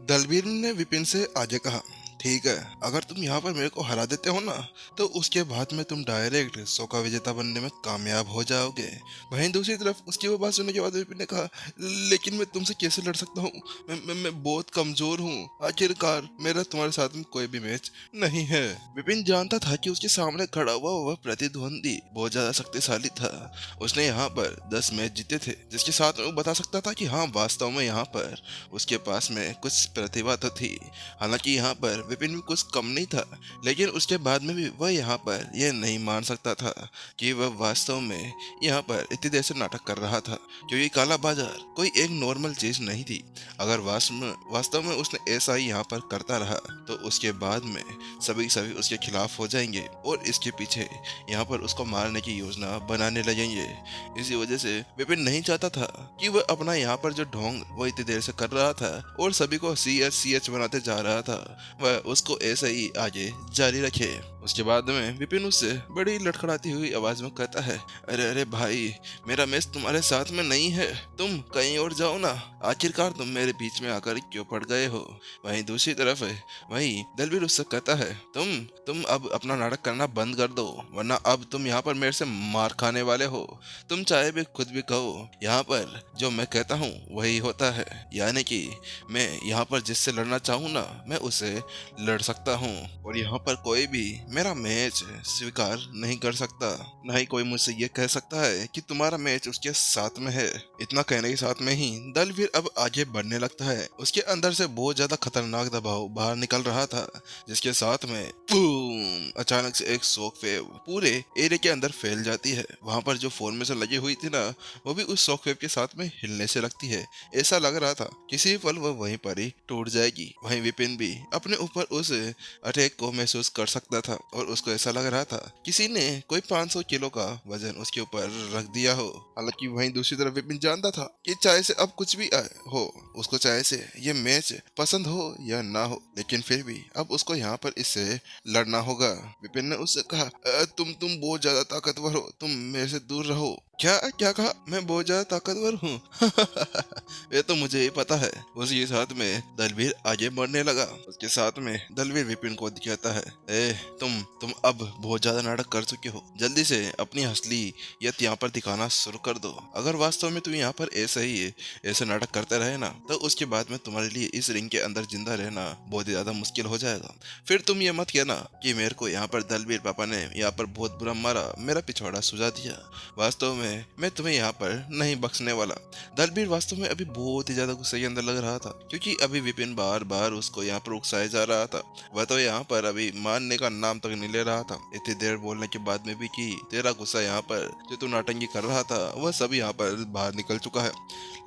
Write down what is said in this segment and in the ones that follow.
दलबीर ने विपिन से आगे कहा, ठीक है, अगर तुम यहाँ पर मेरे को हरा देते हो ना, तो उसके बाद में तुम डायरेक्ट 100 का विजेता बनने में कामयाब हो जाओगे। वहीं दूसरी तरफ उसकी वो बात सुनने के बाद विपिन ने कहा, लेकिन मैं तुमसे कैसे लड़ सकता हूँ? मैं बहुत कमजोर हूँ। आखिरकार मेरा तुम्हारे साथ में कोई भी मैच नहीं है। विपिन जानता था कि उसके सामने खड़ा हुआ वह प्रतिद्वंदी बहुत ज्यादा शक्तिशाली था। उसने यहाँ पर 10 मैच जीते थे, जिसके साथ में वो बता सकता था कि हाँ, वास्तव में यहाँ पर उसके पास में कुछ प्रतिभा तो थी। हालांकि यहाँ पर विपिन भी कुछ कम नहीं था, लेकिन उसके बाद में भी वह यहाँ पर यह नहीं मान सकता था कि वह वास्तव में यहाँ पर इतनी देर से नाटक कर रहा था, क्योंकि काला बाजार कोई एक नॉर्मल चीज नहीं थी। अगर वास्तव में उसने ऐसा ही यहाँ पर करता रहा, तो उसके बाद में सभी सभी उसके खिलाफ हो जाएंगे और इसके पीछे यहाँ पर उसको मारने की योजना बनाने लगेंगे। इसी वजह से विपिन नहीं चाहता था कि वह अपना यहाँ पर जो ढोंग वो इतनी देर से कर रहा था और सभी को CH बनाते जा रहा था, वह उसको ऐसे ही आगे जारी रखे। उसके बाद में विपिन उससे बड़ी लड़खड़ाती हुई आवाज में कहता है, अरे अरे भाई, मेरा मैच तुम्हारे साथ में नहीं है, तुम कहीं और जाओ ना। आखिरकार तुम मेरे बीच में आकर क्यों पड़ गए हो? वहीं दूसरी तरफ वहीं दलबीर उससे कहता है, तुम अब अपना नाटक करना बंद कर दो, वरना अब तुम यहाँ पर मेरे से मार खाने वाले हो। तुम चाहे भी खुद भी कहो, यहाँ पर जो मैं कहता हूँ वही होता है, यानी कि मैं यहाँ पर जिससे लड़ना चाहूँ ना, मैं उसे लड़ सकता हूँ, और यहाँ पर कोई भी मेरा मैच स्वीकार नहीं कर सकता। न ही कोई मुझसे ये कह सकता है कि तुम्हारा मैच उसके साथ में है। इतना कहने के साथ में ही दलवीर अब आगे बढ़ने लगता है। उसके अंदर से बहुत ज्यादा खतरनाक दबाव बाहर निकल रहा था, जिसके साथ में बूम, अचानक से एक शॉक वेव पूरे एरिया के अंदर फैल जाती है। वहां पर जो फॉर्मेशन लगी हुई थी ना, वो भी उस शॉक वेव के साथ में हिलने से लगती है। ऐसा लग रहा था किसी पल वह वहीं पर ही टूट जाएगी। वहीं विपिन भी अपने ऊपर उस अटैक को महसूस कर सकता था, और उसको ऐसा लग रहा था किसी ने कोई 500 किलो का वजन उसके ऊपर रख दिया हो। हालांकि वहीं दूसरी तरफ विपिन जानता था कि चाहे से अब कुछ भी आए हो, उसको चाहे से ये मैच पसंद हो या ना हो, लेकिन फिर भी अब उसको यहाँ पर इससे लड़ना होगा। विपिन ने उससे कहा, तुम बहुत ज्यादा ताकतवर हो, तुम मेरे से दूर रहो। क्या क्या कहा? मैं बहुत ज्यादा ताकतवर हूँ? ये तो मुझे ही पता है। उसके साथ में दलवीर आगे बढ़ने लगा। उसके साथ में दलवीर विपिन को कहता है, ए तुम अब बहुत ज्यादा नाटक कर चुके हो, जल्दी से अपनी असलियत यहाँ पर दिखाना शुरू कर दो। अगर वास्तव में तुम यहाँ पर ऐसे नाटक करते रहे ना, तो उसके बाद में तुम्हारे लिए इस रिंग के अंदर जिंदा रहना बहुत ही ज्यादा मुश्किल हो जाएगा। फिर तुम ये मत कहना कि मेरे को यहाँ पर दलवीर पापा ने यहाँ पर बहुत बुरा मारा, मेरा पिछवाड़ा सुझा दिया। वास्तव में मैं तुम्हें यहाँ पर नहीं बख्शने वाला। दलबीर वास्तव में अभी बहुत ही ज्यादा गुस्से के अंदर लग रहा था, क्योंकि अभी विपिन बार बार उसको यहाँ पर उकसाया जा रहा था। वह तो यहाँ पर अभी मानने का नाम तक नहीं ले रहा था। इतनी देर बोलने के बाद में भी कि तेरा गुस्सा यहाँ पर जो तू नाटंगी कर रहा था, वह सब यहाँ पर बाहर निकल चुका है।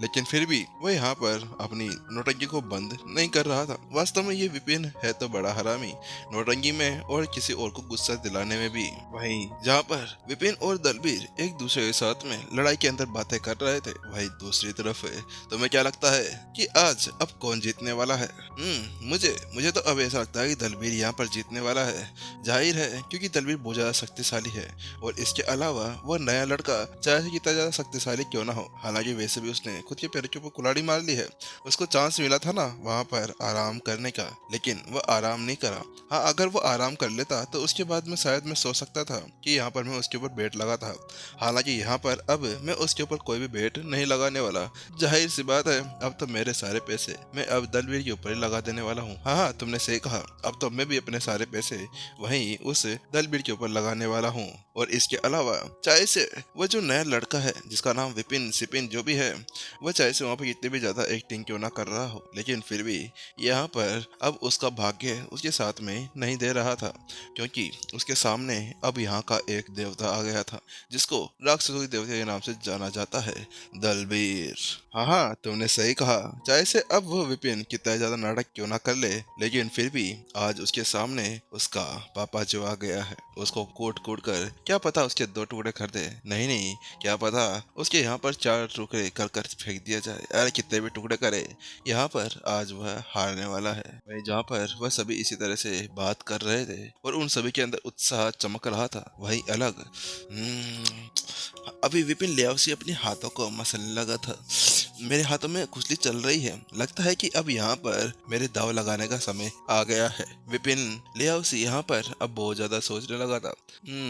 लेकिन फिर भी वह यहाँ पर अपनी नौटंकी को बंद नहीं कर रहा था। वास्तव में ये विपिन है तो बड़ा हरामी, नौटंकी में और किसी और को गुस्सा दिलाने में भी। वहीं जहाँ पर विपिन और दलबीर एक दूसरे के साथ में लड़ाई के अंदर बातें कर रहे थे, वहीं दूसरी तरफ तुम्हें क्या लगता है कि आज अब कौन जीतने वाला है? मुझे मुझे तो अब ऐसा लगता है कि दलबीर यहाँ पर जीतने वाला है। जाहिर है, क्योंकि दलबीर बहुत ज्यादा शक्तिशाली है, और इसके अलावा वह नया लड़का चाहे कितना ज्यादा शक्तिशाली क्यों ना हो, हालांकि वैसे भी उसने खुद के पैर के ऊपर कुल्हाड़ी मार ली है। उसको चांस मिला था ना वहां पर आराम करने का, लेकिन वह आराम नहीं करा। हाँ, अगर वो आराम कर लेता तो उसके बाद में शायद मैं सोच सकता था कि यहाँ पर मैं उसके ऊपर बेट लगा था। हालांकि यहाँ पर अब मैं उसके ऊपर कोई भी बेट नहीं लगाने वाला। जाहिर सी बात है, अब तो मेरे सारे पैसे मैं अब दलवीर के ऊपर ही लगा देने वाला हूँ। हाँ हाँ, तुमने सही कहा, अब तो मैं भी अपने सारे पैसे वहीं उस दलवीर के ऊपर लगाने वाला हूँ। और इसके अलावा चाहे से वो जो नया लड़का है जिसका नाम विपिन सिपिन जो भी है, वह चाहे से वहाँ पर कितनी भी ज्यादा एक्टिंग क्यों ना कर रहा हो, लेकिन फिर भी यहाँ पर अब उसका भाग्य उसके साथ में नहीं दे रहा था, क्योंकि उसके सामने अब यहाँ का एक देवता आ गया था, जिसको राक्षसों के देवता के नाम से जाना जाता है, दलबीर। हाँ हाँ, तुमने सही कहा, चाहे से अब वो विपिन कितना ज्यादा नाटक क्यों ना कर ले, लेकिन फिर भी आज उसके सामने उसका पापा जो आ गया है, उसको कोट कोट कर क्या पता उसके 2 टुकड़े कर दे। नहीं नहीं, क्या पता उसके यहाँ पर 4 टुकड़े कर कर फेंक दिया जाए। अरे कितने भी टुकड़े करे, यहाँ पर आज वह हारने वाला है। वही जहाँ पर वह सभी इसी तरह से बात कर रहे थे और उन सभी के अंदर उत्साह चमक रहा था, वही अलग। अभी विपिन लियाओसी अपने हाथों को मसलने लगा था। मेरे हाथों में खुजली चल रही है। लगता है कि अब यहाँ पर मेरे दाव लगाने का समय आ गया है। विपिन लियाओसी यहाँ पर अब बहुत ज्यादा सोचने लगा था।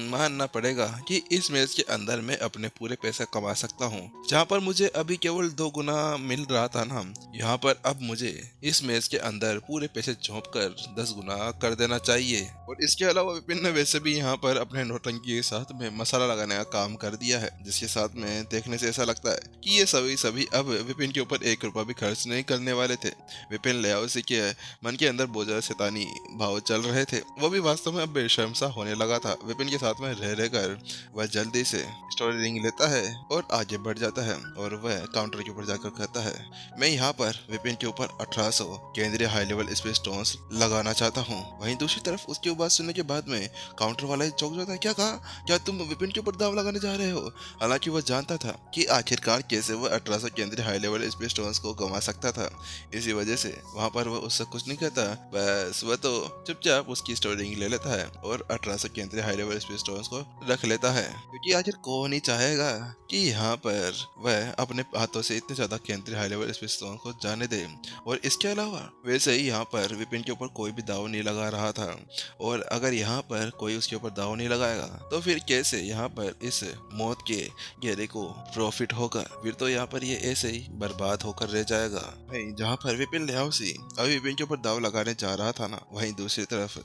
मानना पड़ेगा कि इस मैच के अंदर मैं अपने पूरे पैसे कमा सकता हूँ। जहाँ पर मुझे अभी केवल 2 गुना मिल रहा था ना, यहाँ पर अब मुझे इस मैच के अंदर पूरे पैसे झोंक कर 10 गुना कर देना चाहिए। और इसके अलावा विपिन ने वैसे भी यहाँ पर अपने नौटंकी के साथ में मसाला लगाने का काम कर दिया है, जिसके साथ में देखने से ऐसा लगता है कि ये सभी अब विपिन के ऊपर 1 रुपया भी खर्च नहीं करने वाले थे। विपिन लियाओसी के मन के अंदर बहुत ज्यादा शैतानी भाव चल रहे थे। वो भी वास्तव में अब बेशर्म सा होने लगा था। विपिन के साथ में रह कर वह जल्दी से स्टोरी रिंग लेता है और आगे बढ़ जाता है और वह काउंटर के ऊपर जाकर कहता है, मैं यहाँ पर विपिन के ऊपर 1800 केंद्रीय हाई लेवल स्पेस स्टोन्स लगाना चाहता हूँ। वहीं दूसरी तरफ उसकी बात सुनने के बाद में काउंटर वाला चौंक जाता है। क्या कहा? क्या तुम विपिन के ऊपर दाव लगाने जा रहे हो? हालांकि वह जानता था कि आखिरकार कैसे वह 1800 केंद्रीय हाई लेवल स्पेस स्टोन्स को गंवा सकता था। इसी वजह से वहां पर वह उससे कुछ नहीं कहता। बस वह तो चुपचाप उसकी स्टोरी ले लेता है और 1800 केंद्रीय हाई लेवल स्पेस स्टोन्स को रख लेता है, क्योंकि आखिर कौन ही चाहेगा कि यहाँ पर वह अपने हाथों से इतने ज्यादा केंद्रीय हाई लेवल स्पेस स्टोन्स को जाने दे। और इसके अलावा वैसे ही यहाँ पर विपिन के ऊपर कोई भी दाव नहीं लगा रहा था, और अगर यहाँ पर कोई उसके ऊपर दाव नहीं लगाएगा तो फिर कैसे यहाँ पर इस मौत के घेरे को प्रॉफिट होगा? फिर तो यहाँ पर ये ऐसे ही बर्बाद होकर रह जाएगा। वहीं जहाँ पर विपिन लियाओसी अभी विपिन के ऊपर दाव लगाने जा रहा था ना, वहीं दूसरी तरफ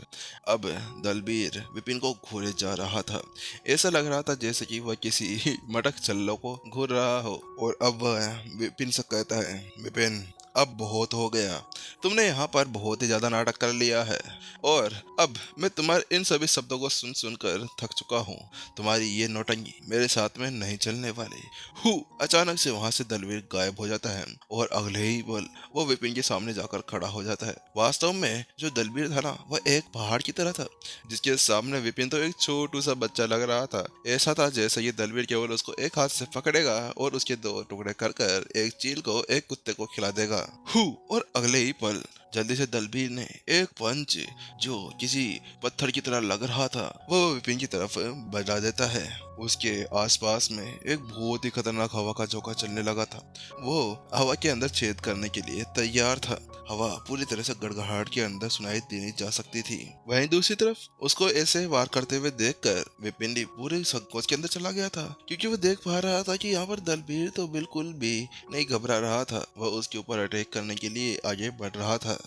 अब दलबीर विपिन को घूरे जा रहा था। ऐसा लग रहा था जैसे कि वह किसी मटक चल्लो को घूर रहा हो। और अब वह विपिन से कहता है, विपिन अब बहुत हो गया, तुमने यहाँ पर बहुत ही ज्यादा नाटक कर लिया है और अब मैं तुम्हारे इन सभी शब्दों को सुन सुनकर थक चुका हूँ। तुम्हारी ये नौटंकी मेरे साथ में नहीं चलने वाली। अचानक से वहां से दलवीर गायब हो जाता है और अगले ही पल वो विपिन के सामने जाकर खड़ा हो जाता है। वास्तव में जो दलवीर था ना, वह एक पहाड़ की तरह था, जिसके सामने विपिन तो एक छोटू सा बच्चा लग रहा था। ऐसा था जैसे ये दलवीर केवल उसको एक हाथ से पकड़ेगा और उसके 2 टुकड़े कर कर एक चील को एक कुत्ते को खिला देगा। और अगले ही पल जल्दी से दलबीर ने एक पंच जो किसी पत्थर की तरह लग रहा था वो विपिन की तरफ बजा देता है। उसके आसपास में एक बहुत ही खतरनाक हवा का झोंका चलने लगा था। वो हवा के अंदर छेद करने के लिए तैयार था। हवा पूरी तरह से गड़गड़ाहट के अंदर सुनाई देनी जा सकती थी। वहीं दूसरी तरफ उसको ऐसे वार करते हुए देखकर विपिन भी पूरे संकोच के अंदर चला गया था, क्योंकि वो देख पा रहा था कि यहाँ पर दलबीर तो बिल्कुल भी नहीं घबरा रहा था। वह उसके ऊपर अटैक करने के लिए आगे बढ़ रहा था।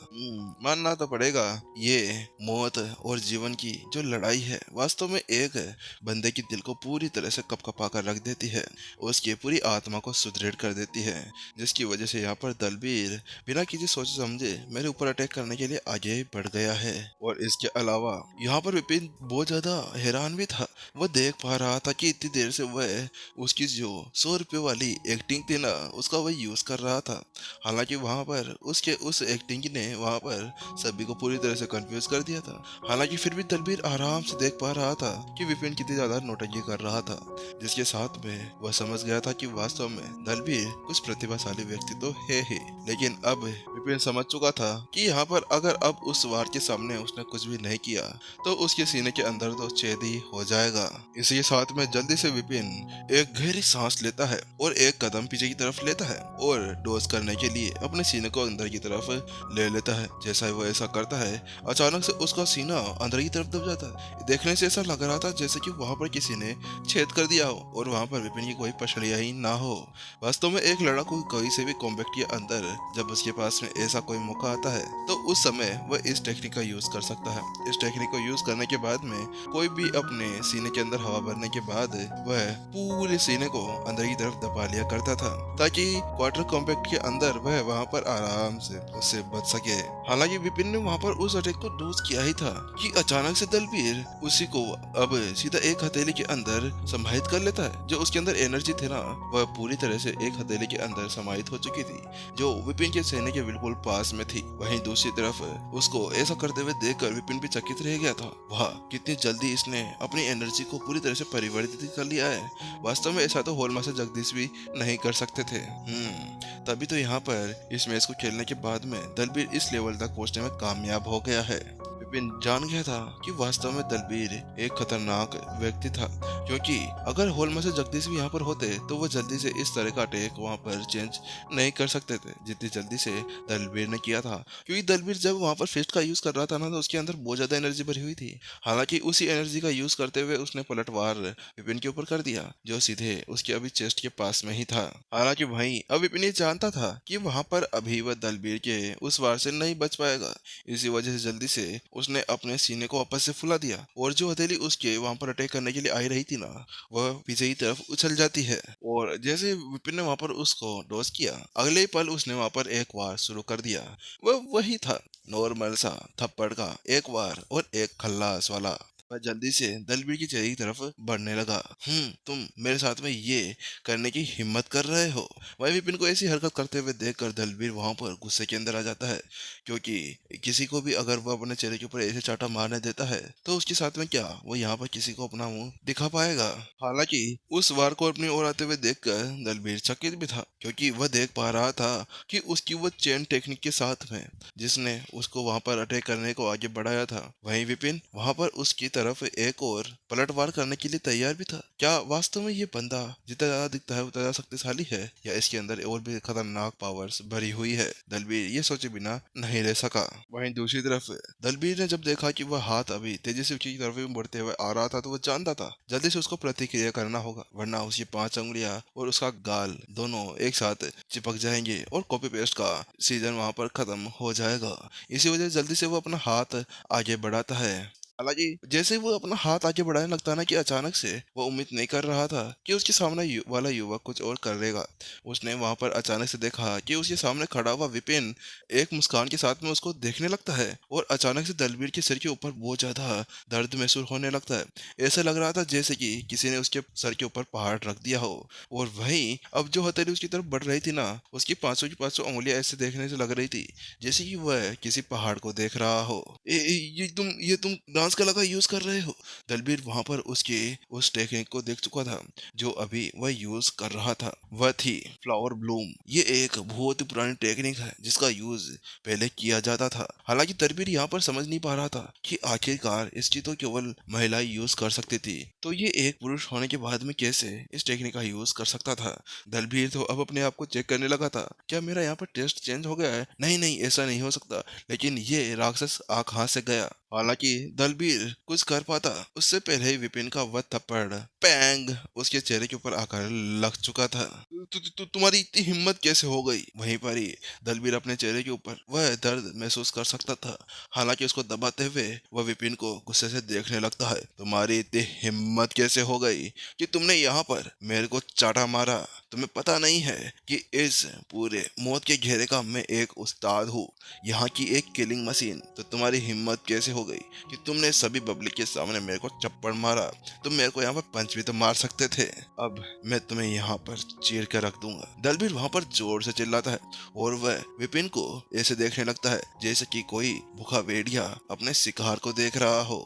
मानना तो पड़ेगा, ये मौत और जीवन की जो लड़ाई है वास्तव में एक बंदे के दिल को पूरी तरह से कपकपा कर रख देती है, उसकी पूरी आत्मा को सुदृढ़ कर देती है, जिसकी वजह से यहाँ पर दलबीर बिना किसी सोच समझे मेरे ऊपर अटैक करने के लिए आगे बढ़ गया है। और इसके अलावा यहाँ पर विपिन बहुत ज्यादा हैरान भी था। वह देख पा रहा था कि इतनी देर से वह उसकी जो 100 रुपये वाली एक्टिंग थी ना, उसका वह यूज कर रहा था। हालांकि वहां पर उसके उस एक्टिंग ने वहां पर सभी को पूरी तरह से कंफ्यूज कर दिया था। हालांकि फिर भी दलबीर आराम से देख पा रहा था कि विपिन कितनी ज्यादा नौटंकी कर रहा था, जिसके साथ में वह समझ गया था कि वास्तव में दलबीर कुछ प्रतिभाशाली व्यक्ति तो है ही। लेकिन अब विपिन समझ चुका था कि यहाँ पर अगर अब उस वार के सामने उसने कुछ भी नहीं किया तो उसके सीने के अंदर तो छेद ही हो जाएगा। इसी साथ में जल्दी से विपिन एक गहरी सांस लेता है और एक कदम पीछे की तरफ लेता है और डोज करने के लिए अपने सीने को अंदर की तरफ ले लेता है। जैसा ही वो ऐसा करता है, अचानक से उसका सीना अंदर की तरफ दब जाता है। देखने से ऐसा लग रहा था जैसे कि वहां पर किसी ने छेद कर दिया हो और वहां पर विपिन की कोई पसलियां ही ना हो। वास्तव में एक लड़का कोई से भी कॉम्बैट के अंदर जब उसके पास में ऐसा कोई मौका आता है तो उस समय वह इस टेक्निक का यूज कर सकता है। इस टेक्निक को यूज करने के बाद में कोई भी अपने सीने के अंदर हवा भरने के बाद वह पूरे सीने को अंदर की तरफ दबा लिया करता था, ताकि क्वार्टर कॉम्पैक्ट के अंदर वह वहां पर आराम से उससे बच सके। हालांकि विपिन ने वहां पर उस अटैक को डोज किया ही था कि अचानक से दलबीर उसी को अब सीधा एक हथेली के अंदर समाहित कर लेता है। जो उसके अंदर एनर्जी थी ना, वह पूरी तरह से एक हथेली के अंदर समाहित हो चुकी थी, जो विपिन के सीने के बिल्कुल पास में थी। वहीं दूसरी तरफ उसको ऐसा करते हुए देखकर विपिन भी चकित रह गया था। वाह, कितनी जल्दी इसने अपनी एनर्जी को पूरी तरह से परिवर्तित कर लिया है। वास्तव में ऐसा तो होल मास्टर जगदीश भी नहीं कर सकते थे। तभी तो यहाँ पर इस मैच को खेलने के बाद में दलबीर इस लेवल तक पहुंचने में कामयाब हो गया है। विपिन जान गया था कि वास्तव में दलबीर एक खतरनाक व्यक्ति था। क्योंकि अगर होलमा से जगदीश भी यहाँ पर होते तो वो जल्दी से इस तरह का अटैक वहाँ पर चेंज नहीं कर सकते थे जितनी जल्दी से दलबीर ने किया था। क्योंकि दलबीर जब वहाँ पर फिस्ट का यूज कर रहा था ना, तो उसके अंदर बहुत ज्यादा एनर्जी भरी हुई थी। हालांकि उसी एनर्जी का यूज करते हुए उसने पलटवार विपिन के ऊपर कर दिया, जो सीधे उसके अभी चेस्ट के पास में ही था। हालांकि वहीं अब विपिन ये जानता था कि वहां पर अभी वह दलबीर के उस वार से नहीं बच पाएगा। इसी वजह से जल्दी से उसने अपने सीने को वापस से फुला दिया और जो हथेली उसके वहां पर अटैक करने के लिए आई रही थी ना, वह पीछे की तरफ उछल जाती है। और जैसे विपिन ने वहां पर उसको डॉज किया, अगले ही पल उसने वहां पर एक वार शुरू कर दिया। वह वही था, नॉर्मल सा थप्पड़ का एक वार और एक खल्लास वाला। वह जल्दी से दलबीर की चेहरे की तरफ बढ़ने लगा। तुम मेरे साथ में ये करने की हिम्मत कर रहे हो? वही विपिन को ऐसी हरकत करते हुए देखकर दलबीर वहां पर गुस्से के अंदर आ जाता है। क्योंकि किसी को भी अगर वो अपने चेहरे के ऊपर ऐसे चाटा मारने देता है, तो उसके साथ में क्या वो यहाँ पर किसी को अपना मुंह दिखा पाएगा? हालांकि उस वार को अपनी ओर आते हुए देखकर दलबीर चकित भी था, क्योंकि वह देख पा रहा था कि उसकी वो चेन टेक्निक के साथ में जिसने उसको वहां पर अटैक करने को आगे बढ़ाया था, वहीं विपिन वहां पर उसकी तरफ एक और पलटवार करने के लिए तैयार भी था। क्या वास्तव में ये बंदा जितना ज्यादा दिखता है उतना ज्यादा शक्तिशाली है, या इसके अंदर और भी खतरनाक पावर्स भरी हुई है? दलबीर ये सोचे बिना नहीं रह सका। वहीं दूसरी तरफ दलबीर ने जब देखा कि वह हाथ अभी तेजी से उसकी तरफ ही बढ़ते हुए आ रहा था, तो वह जानता था जल्दी से उसको प्रतिक्रिया करना होगा, वरना उसकी 5 उंगलियां और उसका गाल दोनों एक साथ चिपक जाएंगे और कॉपी पेस्ट का सीजन वहां पर खत्म हो जाएगा। इसी वजह से जल्दी से वो अपना हाथ आगे बढ़ाता है। हालांकि जैसे ही वो अपना हाथ आगे बढ़ाने लगता है ना, कि अचानक से वो उम्मीद नहीं कर रहा था कि उसके सामने वाला युवक कुछ और करेगा। उसने वहां पर अचानक से देखा कि उसके सामने खड़ा हुआ विपिन एक मुस्कान के साथ में उसको देखने लगता है, और अचानक से दलबीर के सिर के ऊपर बहुत ज्यादा दर्द महसूस होने लगता है। ऐसा लग रहा था जैसे कि किसी ने उसके सर के ऊपर पहाड़ रख दिया हो। और वहीं अब जो हथेली उसकी तरफ बढ़ रही थी ना, उसकी 500 की 500 उंगलियां ऐसे देखने से लग रही थी जैसे कि वह किसी पहाड़ को देख रहा हो। ये तुम डांस कला का यूज कर रहे हो? दलबीर वहां पर उसके उस टेक्निक को देख चुका था जो अभी वह यूज कर रहा था। वह थी फ्लावर ब्लूम। ये एक बहुत ही पुरानी टेक्निक है जिसका यूज पहले किया जाता था। हालांकि दलबीर यहाँ पर समझ नहीं पा रहा था कि आखिरकार इसकी तो केवल महिला यूज कर सकती थी, तो ये एक पुरुष होने के बाद में कैसे इस टेक्निक का यूज कर सकता था? दलबीर तो अब अपने आप को चेक करने लगा था, क्या मेरा यहाँ पर टेस्ट चेंज हो गया है? नहीं नहीं, ऐसा नहीं हो सकता, लेकिन ये राक्षस आंख हाथ से गया। हालांकि दलबीर कुछ कर पाता उससे पहले ही विपिन का वह थप्पड़ पैंग उसके चेहरे के ऊपर आकर लग चुका था। तुम्हारी इतनी हिम्मत कैसे हो गई? वहीं पर ही दलबीर अपने चेहरे के ऊपर वह दर्द महसूस कर सकता था। हालांकि उसको दबाते हुए वह विपिन को गुस्से से देखने लगता है। तुम्हारी इतनी हिम्मत कैसे हो गई कि तुमने यहाँ पर मेरे को चाटा मारा? तुम्हें पता नहीं है कि इस पूरे मौत के घेरे का मैं एक उस्ताद हूँ, यहाँ की एक किलिंग मशीन। तो तुम्हारी हिम्मत कैसे हो गई कि तुमने सभी पब्लिक के सामने मेरे को चप्पड़ मारा? तुम मेरे को यहाँ पर पंच भी तो मार सकते थे। अब मैं तुम्हें यहाँ पर चीर कर रख दूंगा। दलबीर वहां पर जोर से चिल्लाता है और वह विपिन को ऐसे देखने लगता है जैसे कि कोई भूखा भेड़िया अपने शिकार को देख रहा हो।